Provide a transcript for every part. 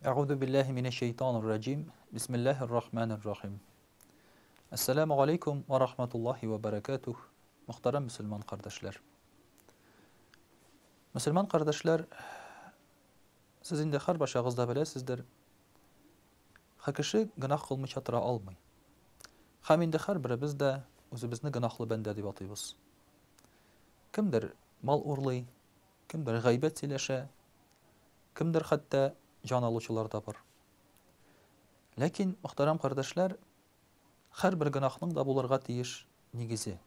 Euzu billahi mineşşeytanirracim. Bismillahirrahmanirrahim. Esselamu aleyküm ve rahmetullahi ve berekatuh. Muhterem Müslüman kardeşler. Müslüman kardeşler, sizin de her başağızda bilesizdir. Ha kişi günah kılmış hatıra almay. Hem indi her birimiz de özümüzni günahlı bende dip atıyız. Kimdir mal urlay, kimdir gıybet sileşe, kimdir hatta can alıcılar da var. Lakin muhterem kardeşler, her bir günahның da bulurga tiyiş nigizi.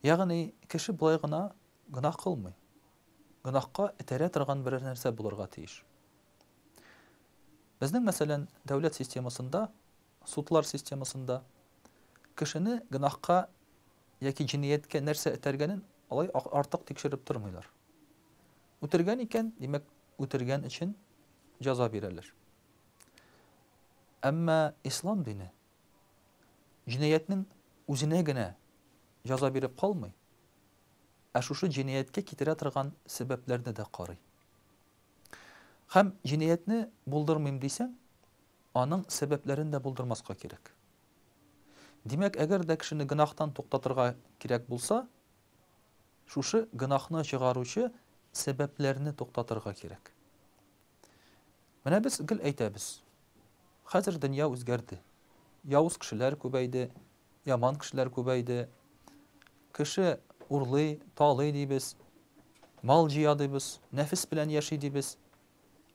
Ягъни кеше булай гына гынах кылмый. Гынахка итерә торган бер нәрсә булырга тиеш. Безнең мәсәлән дәүләт системасында, судлар системасында кешене гынахка яки җинияткә нәрсә этәргәнен алай артык тикшереп тормыйлар. Үтергән икән, димәк, үтергән өчен җәза бирәләр. Әмма ислам дине җинаятның үзенә генә җәза биреп калмый. Ә шушы җинияткә китерә торган сәбәпләрне дә карый. Һәм җиниятне булдырмыйм дисәң, аның сәбәпләрен дә булдырмаска кирәк. Димәк, әгәр дә кешене гынахтан туктатырга кирәк булса, шушы гынахны чыгаручы сәбәпләрне туктатырга кирәк. Менә без гел әйтәбез. Хәзер дөнья үзгәрде. Явыз кешеләр күбәйде, яман кешеләр күбәйде. Кеше урлый, талый дибез, мал җыя дибез, нәфис белән яши дибез.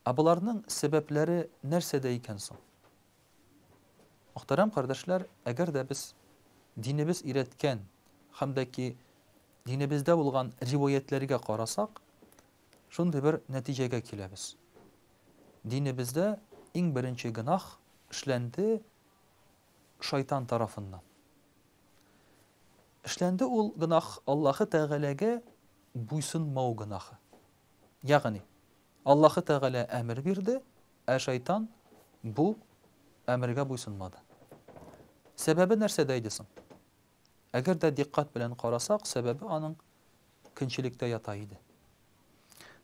Ә буларның сәбәпләре нәрсәдә икән соң? Мөхтәрәм кардәшләр, әгәр дә без динебез өйрәткән һәм дә ки динебездә булган риваятләргә карасак, шундый бер нәтиҗәгә киләбез. Динебездә иң беренче гынах эшләнде шайтан тарафыннан. Эшләнде ул гынах Аллаһы Тәгаләгә буйсынмау гынахы. Ягъни Аллаһы Тәгалә әмер бирде, ә шайтан бу әмергә буйсынмады. Сәбәбе нәрсәдә иде соң? Әгәр дә диққат белән карасак, сәбәбе аның көнчелектә ята иде.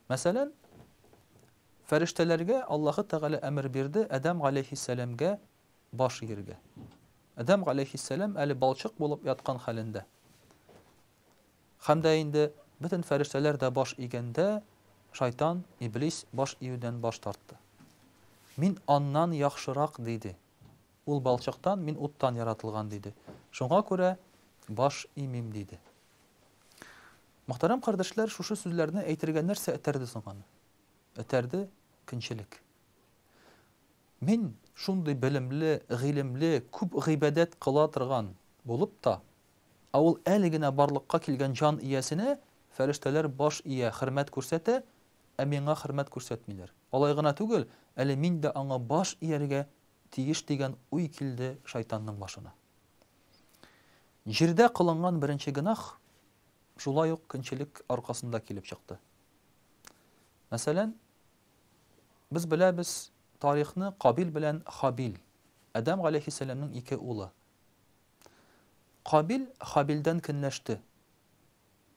Мәсәлән, фәрештәләргә Аллаһы Тәгалә әмер бирде Адәм галәйһиссәламгә баш иергә. Адәм галәйһиссәлам әле балчык булып яткан хәлендә. Һәм дә инде бөтен фәрештәләр дә баш игәндә, шайтан, иблис баш июдән баш тартты. Мин аннан яхшырак диде. Ул балчыктан, мин уттан яратылган диде. Шуңа күрә баш имим диде. Мөхтәрәм кардәшләр, шушы сүзләрне әйтергә нәрсә этәрде соң аны? Этәрде көнчелек. Мин шундый белемле, гыйлемле, күп гыйбадәт кыла торган булып та, ул әле генә барлыкка килгән җан иясенә фәрештәләр баш ия хөрмәт күрсәтә, ә миңа хөрмәт күрсәтмиләр. Алай гына түгел, әле мин дә аңа баш ияргә тиеш дигән уй килде шайтанның башына. Җирдә кылынган беренче гынах шулай ук көнчелек аркасында килеп чыкты. Мәсәлән, без беләбез тарихны Кабил белән Хабил, Адәм галәйһиссәламның ике улы. Кабил Хабилдән көнләште.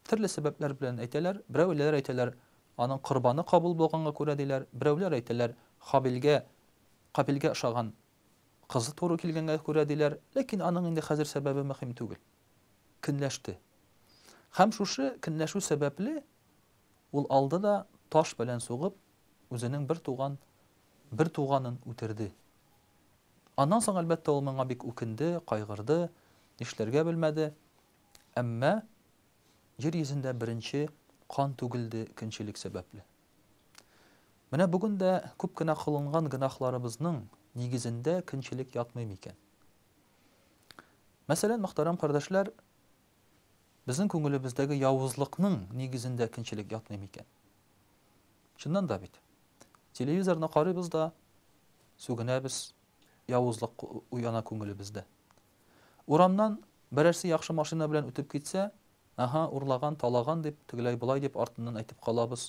Төрле сәбәпләр белән әйтәләр. Берәүләр әйтәләр, аның корбаны кабул булганга күрә диләр. Берәүләр әйтәләр, Кабилгә ошаган кызы туры килгәнгә күрә диләр. Ләкин аның инде хәзер сәбәбе мөһим түгел. Көнләште. Һәм шушы көнләшү сәбәпле ул алды да таш белән сугып үзенең бер туганын үтерде. Аннан соң әлбәттә ул моңа бик үкенде, кайгырды, нишләргә белмәде. Әмма җир йөзендә беренче кан түгелде көнчелек сәбәпле. Менә бүген дә күп кенә кылынган гынахларыбызның нигезендә көнчелек ятмый микән? Мәсәлән, мөхтәрәм кардәшләр, безнең күңелебездәге явызлыкның нигезендә көнчелек ятмый микән? Шуннан да бит. Телевизорны карыйбыз да, сүгенәбез, явызлык уяна күңелебездә. Урамнан берәрсе яхшы машина белән үтеп китсә, урлаган, талаган дип, тегеләй булай дип артыннан әйтеп калабыз.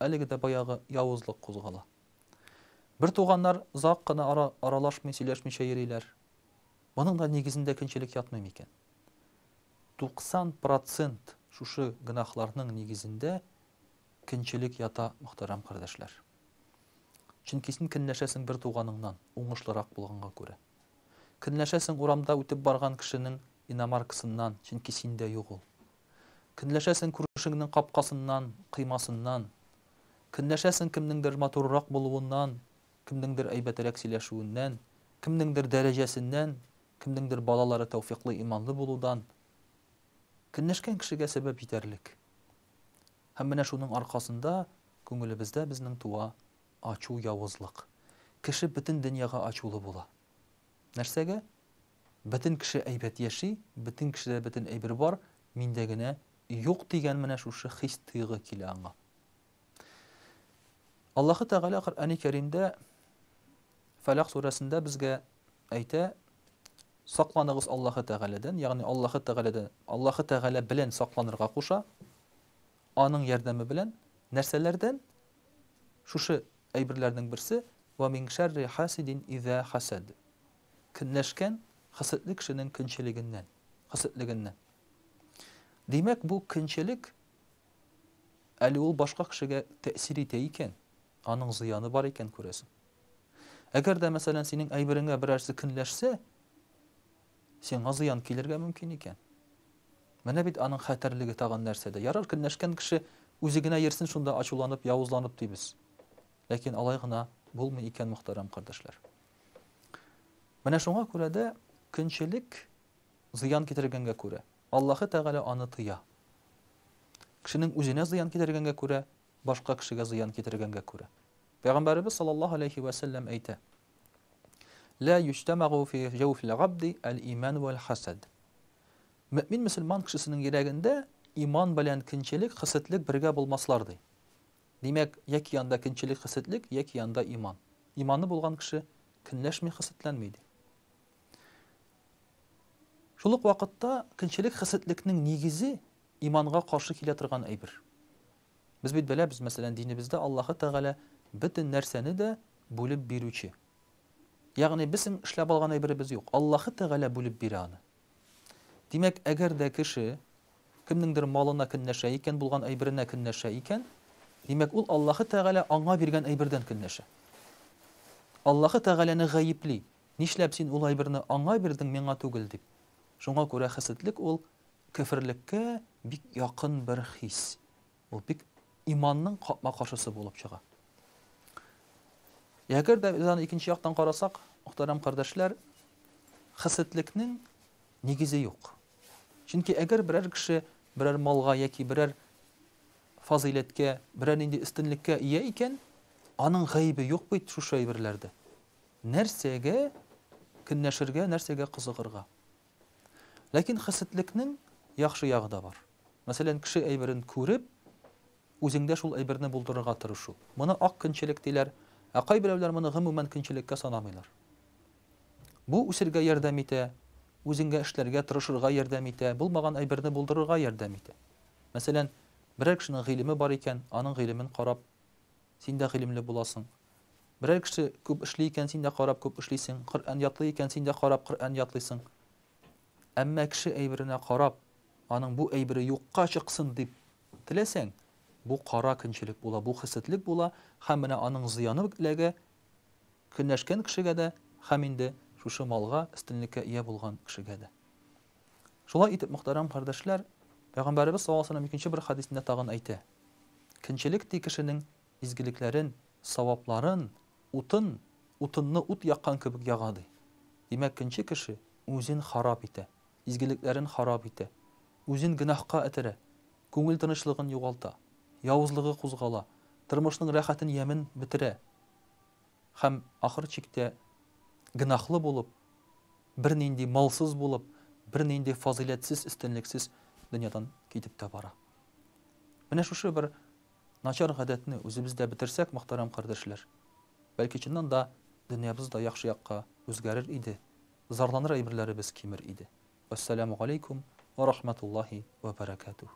Әлеге дә баягы явызлык кузгала. Бер туганнар зак кына аралашмый, сөйләшмичә йөриләр. Моның да нигезендә көнчелек ятмый микән? 90% шушы гынахларның нигезендә көнчелек ята, мөхтәрәм кардәшләр. Чөнки син көнләшәсең бер туганыңнан, уңышлырак булганга күрә. Көнләшәсең урамда үтеп барган кешенең иномаркасыннан, чөнки синдә юк ул. Көнләшәсең күршеңнең капкасыннан, кыймасыннан. Көнләшәсең кемнеңдер матуррак булуыннан, кемнеңдер әйбәтрәк сөйләшүеннән, кемнеңдер дәрәҗәсеннән, кемнеңдер балалары тәүфиклы, иманлы булудан. Көнләшкән кешегә сәбәп җитәрлек. Һәм менә шуның аркасында күңелебездә безнең туа ачу, явызлык. Кеше бөтен дөньяга ачулы була. Нәрсәгә? Бөтен кеше әйбәт яши, бөтен кешедә бөтен әйбер бар, миндә генә юк дигән менә шушы хис тойгы килә аңа. Аллаһы Тәгалә Коръән-и Кәримдә Фәләк сүрәсендә безгә әйтә: сакланыгыз Аллаһы Тәгаләдән, ягъни Аллаһы Тәгалә белән сакланырга куша, аның ярдәме белән нәрсәләрдән? Шушы әйберләрнең берсе: "Ва мин шәрри хасидин иза хасад." Көнләшкән хасадлы кешенең хасадлыгыннан. Димәк, бу көнчелек әле ул башка кешегә тәэсир итә икән, аның зыяны бар икән күрәсең. Әгәр дә мәсәлән синең әйбереңә берәрсе көнләшсә, сиңа зыян килергә мөмкин икән. Менә бит аның хәтерлеге тагын нәрсәдә. Ярар, көнләшкән кеше үзе генә йөрсен шунда ачуланып, явызланып дибез. Ләкин алай гына булмый икән, мөхтәрәм кардәшләр. Менә шуңа күрә дә көнчелек зыян китергәнгә күрә Аллаһы Тәгалә аны тыя. Кешенең үзенә зыян китергәнгә күрә, башка кешегә зыян китергәнгә күрә. Пәйгамбәрбез саллаллаһу алейхи ва саллям әйтә: "Ла юҗтамагу фи җауфил габди ал-иман вал хасад." Мөмин мөселман кешесенең йөрәгендә иман белән көнчелек, хасадлык бергә булмаслар ди. Димәк, яки янда көнчелек, хасадлык, яки янда иман. Иманы булган кеше көнләшми, хасадланмый ди. Шул ук вакытта көнчелек, хасадлыкның нигезе иманга каршы килә торган әйбер. Без бит беләбез, мәсәлән, динебездә Аллаһы Тәгалә бөтен нәрсәне дә бүлеп бирүче. Ягъни безнең эшләп алган әйберебез юк. Аллаһы Тәгалә бүлеп бирә аны. Димәк, әгәр дә кеше кемнеңдер малына көнләшә икән, булган әйберенә көнләшә икән, димәк, ул Аллаһы Тәгалә аңа биргән әйбердән көнләшә. Аллаһы Тәгаләне гаепли. Нишләп син ул әйберне аңа бирдең, миңа түгел дип. Шуңа күрә хасадлык ул кафирлеккә бик якын бер хис. Ул бик иманның капма-каршысы булып чыга. Әгәр дә аны икенче яктан карасак, мөхтәрәм кардәшләр, хасадлыкның нигезе юк. Чөнки әгәр берәр кеше берәр малга яки берәр фазиләткә, берәр нинди истинлеккә ия икән, аның гаебе юк бит шушы әйберләрдә. Нәрсәгә көнләшергә, нәрсәгә кызыгырга. Ләкин хасадлыкның яхшы ягы да бар. Мәсәлән, кеше әйберен күреп, үзеңдә шул әйберне булдырырга тырышу. Моны ак көнчелек диләр, ә кайберәүләр моны гомумән көнчелеккә санамыйлар. Бу үсергә ярдәм итә, үзеңгә эшләргә тырышырга ярдәм итә, булмаган әйберне булдырырга ярдәм итә. Мәсәлән, берәр кешенең гыйлеме бар икән, аның гыйлемен карап, син дә гыйлемле буласың. Берәр кеше күп эшли икән, син дә карап күп эшлисең. Коръән ятлый икән, син дә карап Коръән ятлыйсың. Әмма кеше әйберенә карап, аның бу әйбере юкка чыксын дип теләсәң, бу кара көнчелек була, бу хасадлык була, һәм менә аның зыяны беләгә көнләшкән кешегә дә, һәм инде шушы малга истинлеккә ия булган кешегә дә. Шулай итеп, мөхтәрәм кардәшләр, Пәйгамбәрбез саллаллаһу алейһи ва саллям икенче бер хадисендә тагын әйтә: "Көнчелек ди кешенең изгелекләрен, савапларын, утынны ут яккан кебек ягады." Димәк, көнче кеше үзен харап итә, изгелекләрен харап итә, үзен гөнаһка этәрә, күңел тынычлыгын югалта, явызлыгы кузгала, тормышның рәхәтен, ямен бетерә. Һәм ахыр чиктә гөнаһлы булып, бернинди малсыз булып, бернинди фазиләтсез, истинлексез дөньядан китеп тә бара. Менә шушы бер начар гадәтне үзебездә битерсәк, мөхтәрәм кардәшләр, бәлки чыннан да дөньябыз да яхшы якка үзгәрер иде, зарланыр әйберләребез кимер иде. Ассаламу алейкум ва рахматуллаһи ва баракатуһ.